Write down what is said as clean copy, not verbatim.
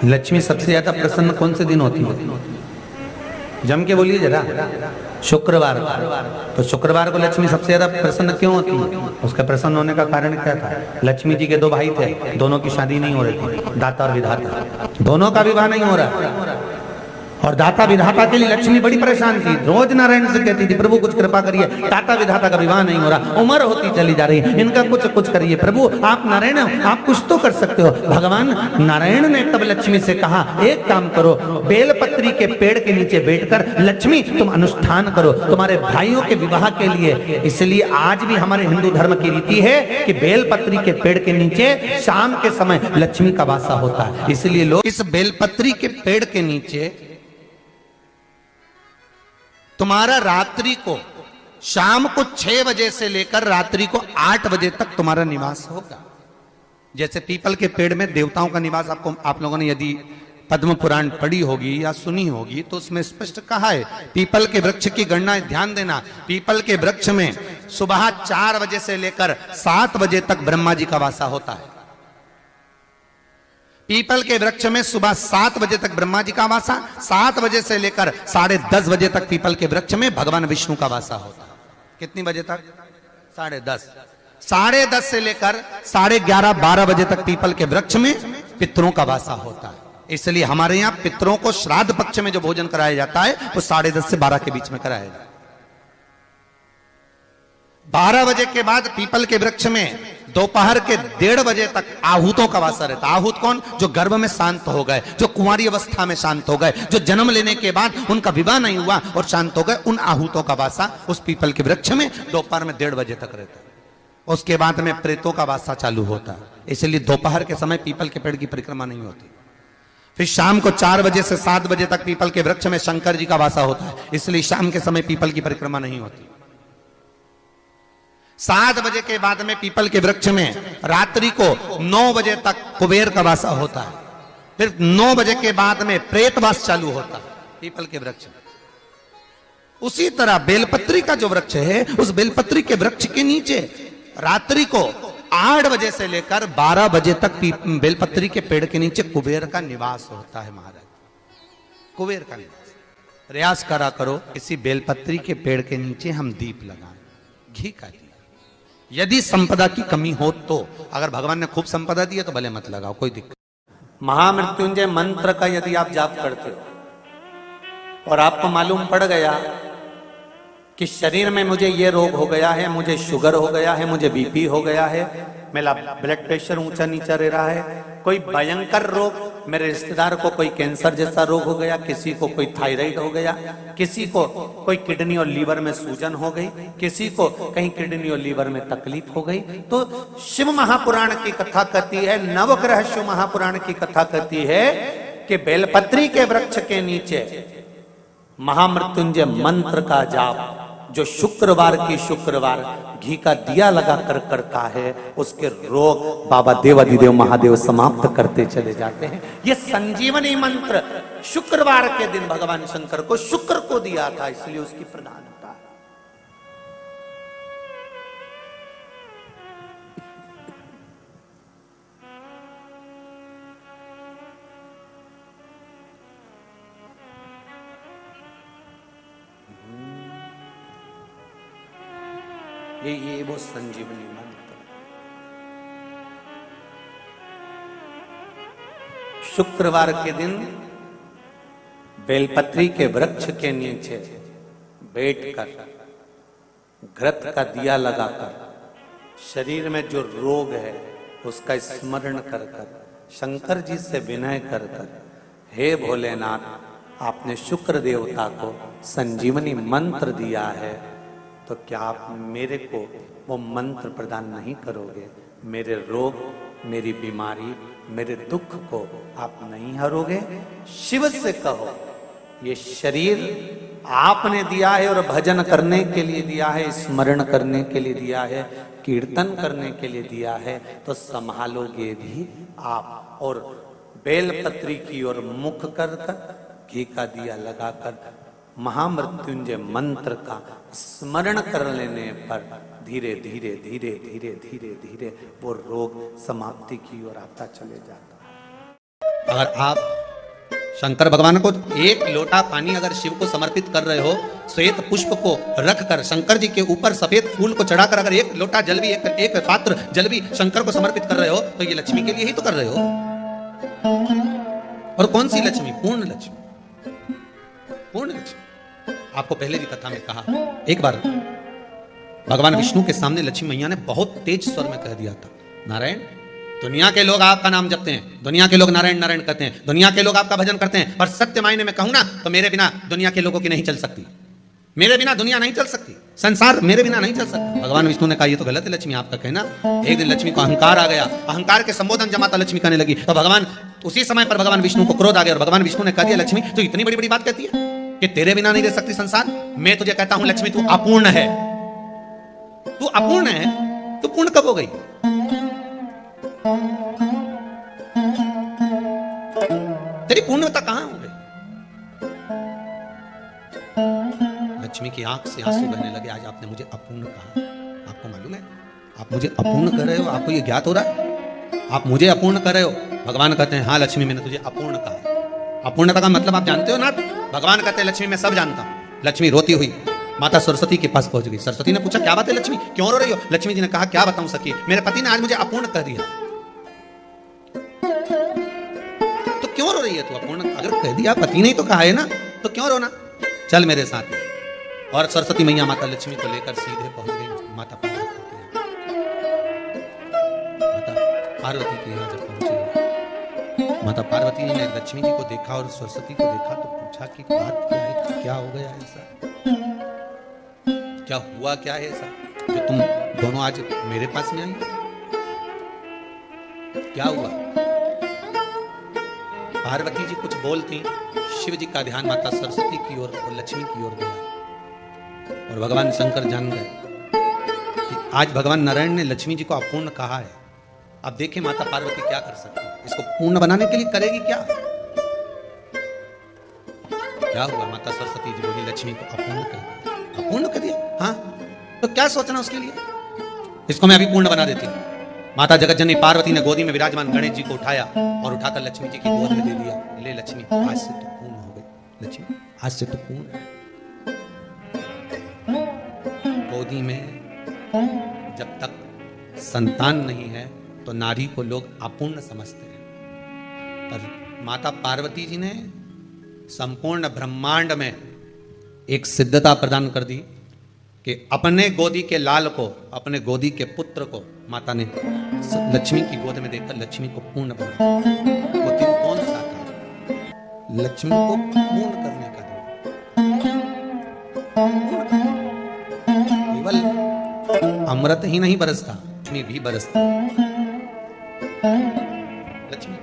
लक्ष्मी सबसे ज्यादा प्रसन्न कौन से दिन होती है? जम के बोलिए जरा। शुक्रवार को। तो शुक्रवार को लक्ष्मी सबसे ज्यादा प्रसन्न क्यों होती है? उसका प्रसन्न होने का कारण क्या था? लक्ष्मी जी के दो भाई थे, दोनों की शादी नहीं हो रही थी, दाता और विधाता, दोनों का विवाह नहीं हो रहा। और दाता विधाता के लिए लक्ष्मी बड़ी परेशान थी, रोज नारायण से कहती थी प्रभु कुछ कृपा करिए, दाता विधाता का विवाह नहीं हो रहा, उम्र होती चली जा रही, इनका कुछ करिए प्रभु, आप नारायण हो, आप कुछ तो कर सकते हो। भगवान नारायण ने तब लक्ष्मी से कहा एक काम करो, बेलपत्री के पेड़ के नीचे बैठकर लक्ष्मी तुम अनुष्ठान करो तुम्हारे भाइयों के विवाह के लिए। इसलिए आज भी हमारे हिंदू धर्म की रीति है कि बेलपत्री के पेड़ के नीचे शाम के समय लक्ष्मी का वासा होता है। इसलिए लोग इस बेलपत्री के पेड़ के नीचे तुम्हारा रात्रि को शाम को 6 बजे से लेकर रात्रि को 8 बजे तक तुम्हारा निवास होगा। जैसे पीपल के पेड़ में देवताओं का निवास, आपको आप लोगों ने यदि पद्म पुराण पढ़ी होगी या सुनी होगी तो उसमें स्पष्ट कहा है, पीपल के वृक्ष की गणना ध्यान देना, पीपल के वृक्ष में सुबह 4 बजे से लेकर 7 बजे तक ब्रह्मा जी का वासा होता है। पीपल के वृक्ष में सुबह 7 बजे तक ब्रह्मा जी का वासा, 7 बजे से लेकर 10:30 बजे तक पीपल के वृक्ष में भगवान विष्णु का वासा होता है। कितनी बजे तक? 10:30। 10:30 से लेकर 11:30 12 बजे तक पीपल के वृक्ष में पितरों का वासा होता है। इसलिए हमारे यहाँ पितरों को श्राद्ध पक्ष में जो भोजन कराया जाता है वो 10:30 से 12 के बीच में कराया जाता है। 12 बजे के बाद पीपल के वृक्ष में दोपहर के 1:30 बजे तक आहूतों का वासा रहता है। आहूत कौन? जो गर्भ में शांत हो गए, जो कुंवारी अवस्था में शांत हो गए, जो जन्म लेने के बाद उनका विवाह नहीं हुआ और शांत हो गए, उन आहूतों का वासा उस पीपल के वृक्ष में दोपहर में 1:30 बजे तक रहता है। उसके बाद में प्रेतों का वासा चालू होता है। इसलिए दोपहर के समय पीपल के पेड़ की परिक्रमा नहीं होती। फिर शाम को 4 बजे से 7 बजे तक पीपल के वृक्ष में शंकर जी का वासा होता है। इसलिए शाम के समय पीपल की परिक्रमा नहीं होती। 7 बजे के बाद में पीपल के वृक्ष में रात्रि को 9 बजे तक कुबेर का वासा होता है। फिर 9 बजे के बाद में प्रेतवास चालू होता है पीपल के वृक्ष में। उसी तरह बेलपत्री का जो वृक्ष है, उस बेलपत्री के वृक्ष के नीचे रात्रि को 8 बजे से लेकर 12 बजे तक बेलपत्री के पेड़ के नीचे कुबेर का निवास होता है। महाराज, कुबेर का निवास। प्रयास करा करो इसी बेलपत्री के पेड़ के नीचे हम दीप लगाएं, घी का दीप। यदि संपदा की कमी हो तो, अगर भगवान ने खूब संपदा दी है तो भले मत लगाओ, कोई दिक्कत। महामृत्युंजय मंत्र का यदि आप जाप करते हो और आपको मालूम पड़ गया कि शरीर में मुझे ये रोग हो गया है, मुझे शुगर हो गया है, मुझे बीपी हो गया है, मेरा ब्लड प्रेशर ऊंचा नीचा रह रहा है, कोई भयंकर रोग, मेरे रिश्तेदार को कोई कैंसर जैसा रोग हो गया, किसी को कोई थायराइड हो गया, किसी को कोई किडनी और लीवर में सूजन हो गई, किसी को कहीं किडनी और लीवर में तकलीफ हो गई, तो शिव महापुराण की कथा कहती है, नवग्रह शिव महापुराण की कथा कहती है कि बेलपत्री के वृक्ष के नीचे महामृत्युंजय मंत्र का जाप जो शुक्रवार की शुक्रवार घी का दिया लगा कर करता है, उसके रोग बाबा देवाधिदेव महादेव समाप्त करते चले जाते हैं। ये संजीवनी मंत्र शुक्रवार के दिन भगवान शंकर को शुक्र को दिया था, इसलिए उसकी प्रधानता है। ये वो संजीवनी मंत्र। शुक्रवार के दिन बेलपत्री के वृक्ष के नीचे बैठकर घृत का दिया लगाकर शरीर में जो रोग है उसका स्मरण कर कर शंकर जी से विनय कर कर, हे भोलेनाथ, आपने शुक्र देवता को संजीवनी मंत्र दिया है, तो क्या आप मेरे को वो मंत्र प्रदान नहीं करोगे? मेरे रोग, मेरी बीमारी, मेरे दुख को आप नहीं हरोगे? शिव से कहो, ये शरीर आपने दिया है और भजन करने के लिए दिया है, स्मरण करने के लिए दिया है, कीर्तन करने के लिए दिया है, तो संभालोगे भी आप। और बेलपत्री की ओर मुख कर कर घी का दिया लगाकर महामृत्युंजय मंत्र का स्मरण कर लेने पर धीरे धीरे धीरे धीरे धीरे धीरे वो रोग समाप्ति की ओर आता चले जाता है। अगर आप शंकर भगवान को एक लोटा पानी अगर शिव को समर्पित कर रहे हो, श्वेत पुष्प को रखकर शंकर जी के ऊपर सफेद फूल को चढ़ाकर अगर एक लोटा जल भी एक पात्र जल भी शंकर को समर्पित कर रहे हो, तो ये लक्ष्मी के लिए ही तो कर रहे हो। और कौन सी लक्ष्मी? पूर्ण लक्ष्मी, पूर्ण लक्ष्मी। आपको पहले भी कथा में कहा, एक बार भगवान विष्णु के सामने लक्ष्मी मैया ने बहुत तेज स्वर में कह दिया था, नारायण, दुनिया के लोग आपका नाम जपते हैं, दुनिया के लोग नारायण नारायण कहते हैं, दुनिया के लोग आपका भजन करते हैं, पर सत्य मायने में कहूं ना तो मेरे बिना दुनिया के लोगों की नहीं चल सकती, मेरे बिना दुनिया नहीं चल सकती, संसार मेरे बिना नहीं चल सकता। भगवान विष्णु ने कहा ये तो गलत है लक्ष्मी आपका कहना। एक दिन लक्ष्मी को अहंकार आ गया, अहंकार के संबोधन जब माता लक्ष्मी करने लगी तो भगवान उसी समय पर भगवान विष्णु को क्रोध आ गया और भगवान विष्णु ने कह दिया, लक्ष्मी तू इतनी बड़ी बड़ी बात कहती है कि तेरे बिना नहीं रह सकती संसार। मैं तुझे कहता हूं लक्ष्मी तू अपूर्ण है, तू अपूर्ण है, तू पूर्ण कब हो गई? तेरी पूर्णता कहां हो गई? लक्ष्मी की आंख से आंसू बहने लगे। आज आपने मुझे अपूर्ण कहा, आपको मालूम है आप मुझे अपूर्ण कर रहे हो? आपको ये ज्ञात हो रहा है आप मुझे अपूर्ण कर रहे हो? भगवान कहते हैं हाँ लक्ष्मी मैंने तुझे अपूर्ण कहा। अपूर्णता का मतलब आप जानते हो ना? भगवान कहते हैं लक्ष्मी मैं सब जानता हूं। लक्ष्मी रोती हुई माता सरस्वती के पास पहुंच गई। सरस्वती ने पूछा क्या बात है लक्ष्मी, क्यों रो रही हो? लक्ष्मी जी ने कहा क्या बताऊं सखी, मेरे पति ने आज मुझे अपूर्ण कह दिया। तो क्यों रो रही है तू? अपूर्ण अगर कह दिया, पति ने तो कहा है ना, तो क्यों रोना? चल मेरे साथ। और सरस्वती मैया माता लक्ष्मी को लेकर सीधे पहुंच गई माता पार्वती के यहाँ। माता पार्वती के यहाँ जब पहुंची, माता पार्वती ने लक्ष्मी जी को देखा और सरस्वती को देखा तो पूछा कि बात क्या है, क्या हो गया ऐसा, क्या हुआ, क्या है ऐसा जो तुम दोनों आज मेरे पास में आई? क्या हुआ? पार्वती जी कुछ बोलती, शिव जी का ध्यान माता सरस्वती की ओर और लक्ष्मी की ओर गया और भगवान शंकर जान गए कि आज भगवान नारायण ने लक्ष्मी जी को अपूर्ण कहा है। अब देखिए माता पार्वती क्या कर सकती है, इसको पूर्ण बनाने के लिए करेगी क्या? क्या हुआ? माता सरस्वती जी बोली लक्ष्मी को अपूर्ण कर दिया। अपूर्ण कर दिया? हाँ, तो क्या सोचना उसके लिए, इसको मैं अभी पूर्ण बना देती हूँ। माता जगतजननी पार्वती ने गोदी में विराजमान गणेश जी को उठाया और उठाकर लक्ष्मी जी की गोद में दे दिया। ले लक्ष्मी आज से तो पूर्ण हो गई, लक्ष्मी आज से तो पूर्ण। गोदी में जब तक संतान नहीं है तो नारी को लोग अपूर्ण समझते हैं, पर माता पार्वती जी ने संपूर्ण ब्रह्मांड में एक सिद्धता प्रदान कर दी कि अपने गोदी के लाल को, अपने गोदी के पुत्र को माता ने लक्ष्मी की गोद में देकर लक्ष्मी को पूर्ण बना। वो दिन कौन सा था? लक्ष्मी को पूर्ण करने का दिन। केवल अमृत ही नहीं बरसता, लक्ष्मी भी बरसता। लक्ष्मी